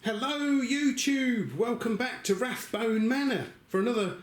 Hello YouTube, welcome back to Rathbone Manor for another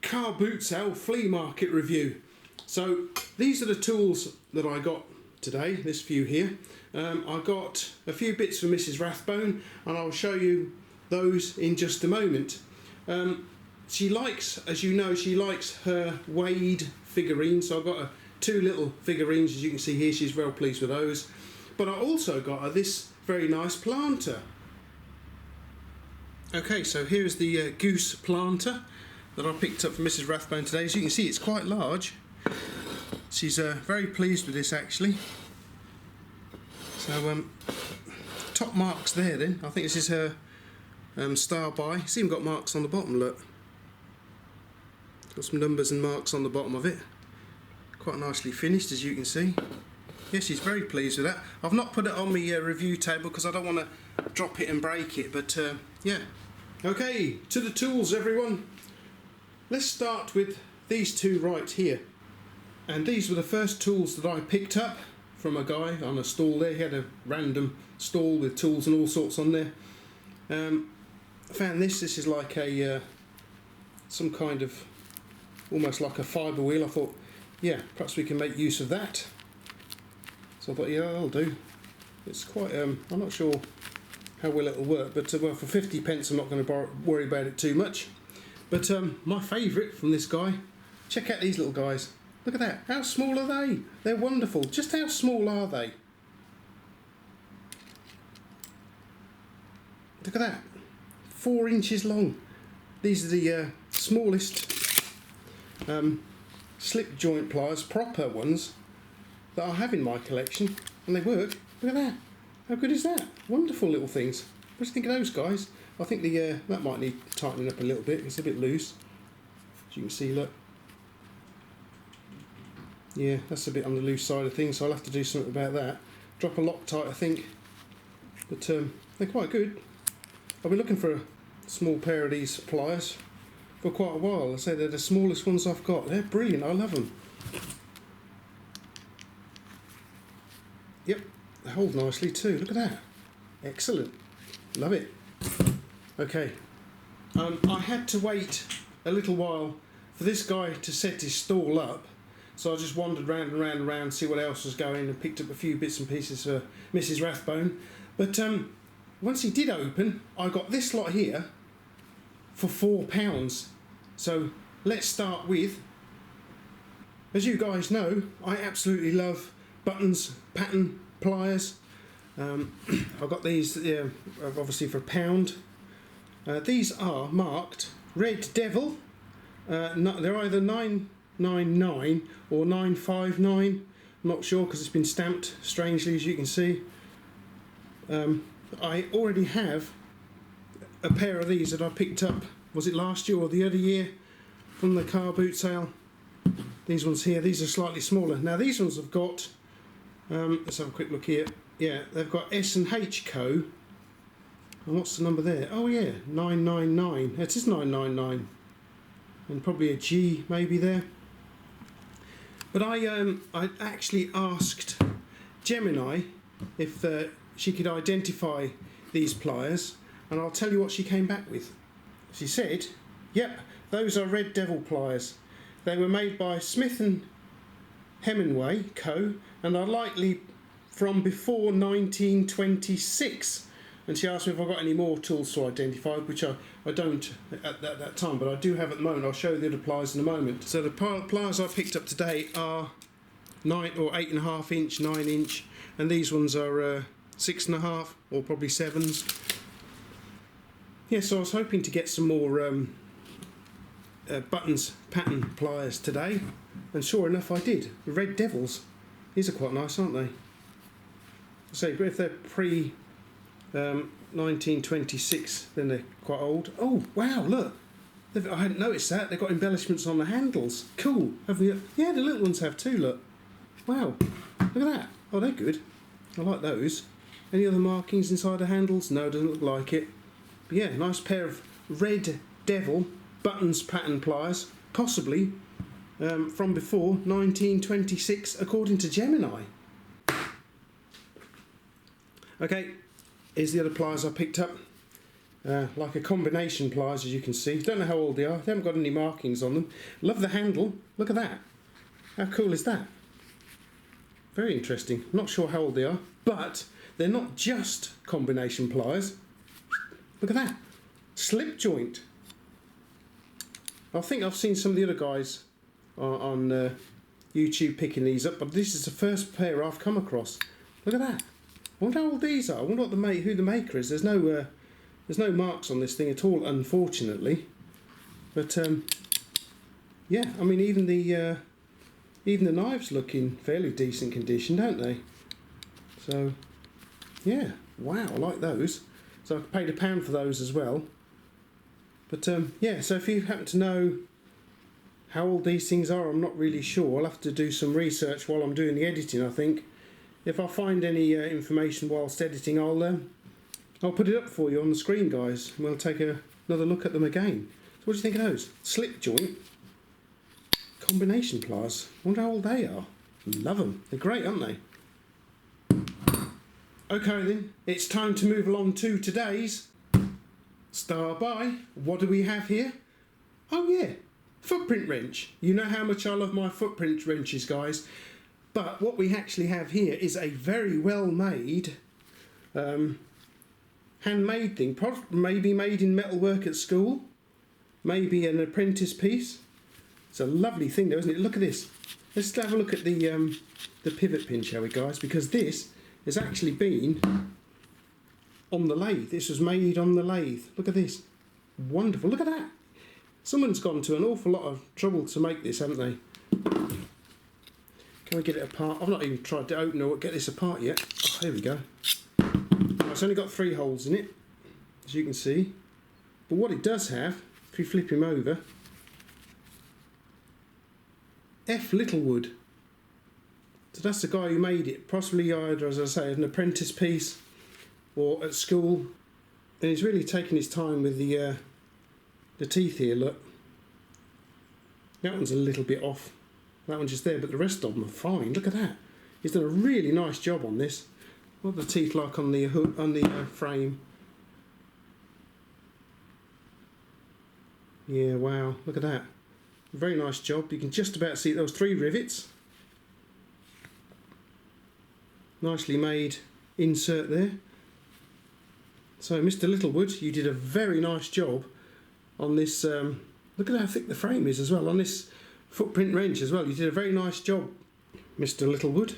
car boot sale flea market review. So these are the tools that I got today, this few here. I got a few bits from Mrs Rathbone and I'll show you those in just a moment. She likes, as you know, she likes her Wade figurines, so I've got two little figurines, as you can see here. She's well pleased with those. But I also got her this very nice planter. Okay, so here's the goose planter that I picked up from Mrs Rathbone today. As you can see, it's quite large. She's very pleased with this actually. So top marks there then. I think this is her star buy. It's even got marks on the bottom, look. Got some numbers and marks on the bottom of it. Quite nicely finished, as you can see. Yeah, she's very pleased with that. I've not put it on my review table because I don't want to drop it and break it, but yeah. Okay, to the tools everyone. Let's start with these two right here. And these were the first tools that I picked up from a guy on a stall there. He had a random stall with tools and all sorts on there. I found this is like a some kind of, almost like a fibre wheel. I thought, yeah, perhaps we can make use of that. So I thought, yeah, that'll do. It's quite, I'm not sure how well it'll work, but well, for 50 pence I'm not going to worry about it too much. But my favourite from this guy, check out these little guys. Look at that, how small are they? They're wonderful. Just how small are they? Look at that, 4 inches long. These are the smallest slip joint pliers, proper ones, that I have in my collection, and they work. Look at that. How good is that? Wonderful little things. What do you think of those guys? I think the that might need tightening up a little bit. It's a bit loose, as you can see, look. Yeah, that's a bit on the loose side of things, so I'll have to do something about that. Drop a Loctite, I think. But they're quite good. I've been looking for a small pair of these pliers for quite a while. I say they're the smallest ones I've got. They're brilliant, I love them. Yep, they hold nicely too, look at that. Excellent, love it. Okay, I had to wait a little while for this guy to set his stall up, so I just wandered round and round and round, see what else was going, and picked up a few bits and pieces for Mrs Rathbone. But once he did open, I got this lot here for £4. So let's start with, as you guys know, I absolutely love buttons, pattern pliers. I've got these obviously for £1. These are marked Red Devil. They're either 999 or 959. I'm not sure because it's been stamped strangely, as you can see. I already have a pair of these that I picked up, was it last year or the other year, from the car boot sale. These ones here, these are slightly smaller. Now these ones have got, let's have a quick look here. Yeah, they've got S&H Co. And what's the number there? Oh yeah, 999. It is 999. And probably a G maybe there. But I actually asked Gemini if she could identify these pliers, and I'll tell you what she came back with. She said, yep, those are Red Devil pliers. They were made by Smith and Hemingway Co. and are likely from before 1926. And she asked me if I got any more tools to identify, which I don't at that time, but I do have at the moment. I'll show you the other pliers in a moment. So the pliers I picked up today are 9 or 8.5 inch, 9 inch, and these ones are 6.5 or probably 7s. Yeah, so I was hoping to get some more buttons, pattern pliers today, and sure enough I did. The Red Devils, these are quite nice, aren't they? So if they're pre 1926, then they're quite old. Oh wow, look, I hadn't noticed that. They've got embellishments on the handles. Cool. Have we? Yeah, the little ones have too, look. Wow, look at that. Oh, they're good. I like those. Any other markings inside the handles? No, doesn't look like it. But yeah, nice pair of Red Devil buttons pattern pliers, possibly from before 1926 according to Gemini. Okay, here's the other pliers I picked up. like a combination pliers, as you can see. Don't know how old they are. They haven't got any markings on them. Love the handle. Look at that. How cool is that? Very interesting. Not sure how old they are, but they're not just combination pliers. Look at that. Slip joint. I think I've seen some of the other guys on YouTube picking these up, but this is the first pair I've come across. Look at that. I wonder how old these are. I wonder what who the maker is. There's no marks on this thing at all, unfortunately. But yeah, I mean, even the knives look in fairly decent condition, don't they? So yeah, wow, I like those. So I paid £1 for those as well. But yeah, so if you happen to know how old these things are, I'm not really sure. I'll have to do some research while I'm doing the editing, I think. If I find any information whilst editing, I'll put it up for you on the screen, guys, and we'll take another look at them again. So what do you think of those? Slip joint combination pliers. Wonder how old they are. Love them. They're great, aren't they? Okay then, it's time to move along to today's Star By. What do we have here? Oh yeah, footprint wrench. You know how much I love my footprint wrenches, guys. But what we actually have here is a very well made handmade thing. Maybe made in metalwork at school. Maybe an apprentice piece. It's a lovely thing though, isn't it? Look at this. Let's have a look at the pivot pin, shall we, guys? Because this has actually been on the lathe. This was made on the lathe. Look at this. Wonderful. Look at that. Someone's gone to an awful lot of trouble to make this, haven't they? Can we get it apart? I've not even tried to open or get this apart yet. Oh, here we go. It's only got 3 holes in it, as you can see. But what it does have, if you flip him over, F. Littlewood. So that's the guy who made it. Possibly either, as I say, an apprentice piece or at school. And he's really taken his time with the teeth here, look. That one's a little bit off. That one's just there, but the rest of them are fine. Look at that. He's done a really nice job on this. What are the teeth like on the hook, on the frame? Yeah, wow. Look at that. Very nice job. You can just about see those 3 rivets. Nicely made insert there. So, Mr. Littlewood, you did a very nice job on this. Look at how thick the frame is as well. On this footprint wrench as well. You did a very nice job, Mr. Littlewood.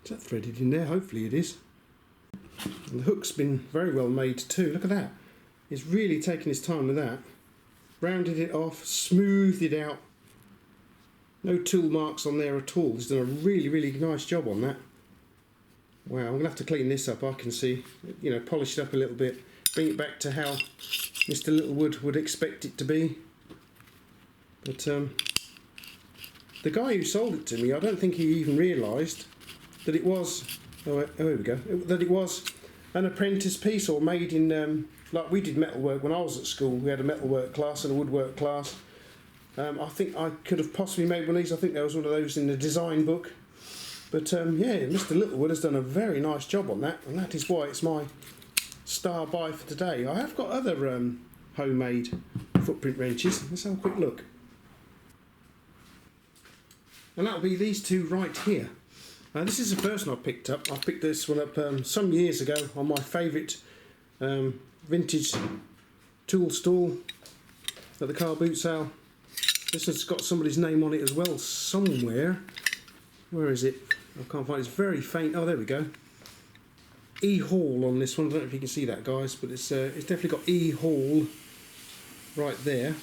Is that threaded in there? Hopefully it is. And the hook's been very well made too. Look at that. He's really taken his time with that. Rounded it off, smoothed it out. No tool marks on there at all. He's done a really, really nice job on that. Wow, I'm going to have to clean this up, I can see. You know, polish it up a little bit. Bring it back to how Mr. Littlewood would expect it to be. But the guy who sold it to me, I don't think he even realised that it was, oh here we go, that it was an apprentice piece or made in, like we did metalwork when I was at school. We had a metalwork class and a woodwork class. I think I could have possibly made one of these. I think there was one of those in the design book. But yeah, Mr. Littlewood has done a very nice job on that, and that is why it's my Star By for today. I have got other homemade footprint wrenches. Let's have a quick look. And that'll be these 2 right here. This is the first one I picked up. I picked this one up some years ago on my favourite vintage tool stall at the car boot sale. This one's got somebody's name on it as well somewhere. Where is it? I can't find it. It's very faint. Oh, there we go. E Hall on this one. I don't know if you can see that, guys, but it's definitely got E Hall right there.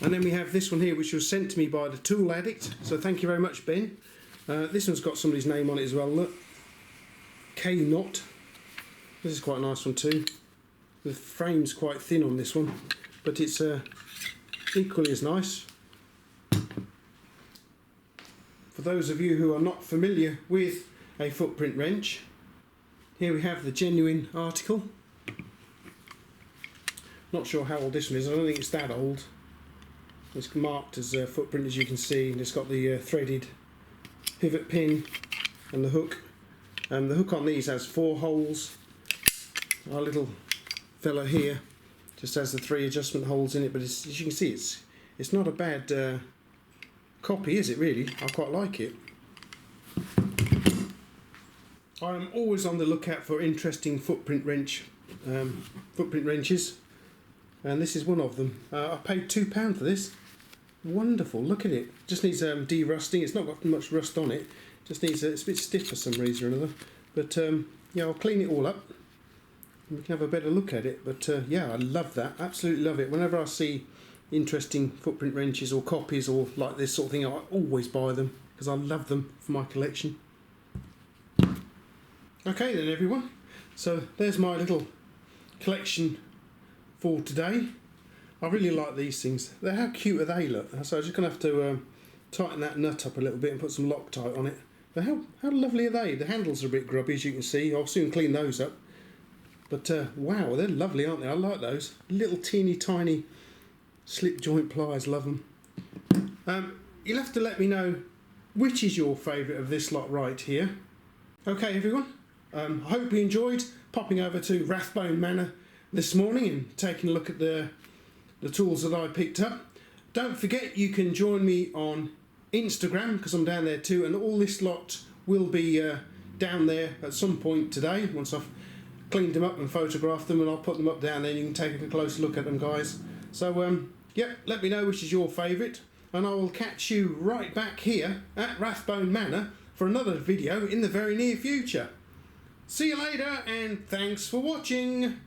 And then we have this one here, which was sent to me by the Tool Addict. So thank you very much, Ben. This one's got somebody's name on it as well. Look, K Knot. This is quite a nice one too. The frame's quite thin on this one, but it's equally as nice. For those of you who are not familiar with a footprint wrench, here we have the genuine article. Not sure how old this one is. I don't think it's that old. It's marked as a footprint, as you can see, and it's got the threaded pivot pin and the hook. The hook on these has 4 holes. Our little fella here just has the 3 adjustment holes in it, but as you can see, it's not a bad copy, is it really? I quite like it. I'm always on the lookout for interesting footprint wrenches, and this is one of them. I paid £2 for this. Wonderful, look at it. Just needs de-rusting. It's not got much rust on it. Just needs it's a bit stiff for some reason or another. But yeah, I'll clean it all up and we can have a better look at it. But yeah, I love that. Absolutely love it. Whenever I see interesting footprint wrenches or copies or like this sort of thing, I always buy them because I love them for my collection. Okay then everyone, so there's my little collection for today. I really like these things. How cute are they, look? So I'm just going to have to tighten that nut up a little bit and put some Loctite on it. But how lovely are they? The handles are a bit grubby, as you can see. I'll soon clean those up. But wow, they're lovely, aren't they? I like those. Little teeny tiny slip joint pliers, love them. You'll have to let me know which is your favourite of this lot right here. Okay everyone, I hope you enjoyed popping over to Rathbone Manor this morning and taking a look at the tools that I picked up. Don't forget you can join me on Instagram because I'm down there too, and all this lot will be down there at some point today once I've cleaned them up and photographed them, and I'll put them up down there and you can take a closer look at them, guys. So yep, let me know which is your favourite, and I will catch you right back here at Rathbone Manor for another video in the very near future. See you later and thanks for watching.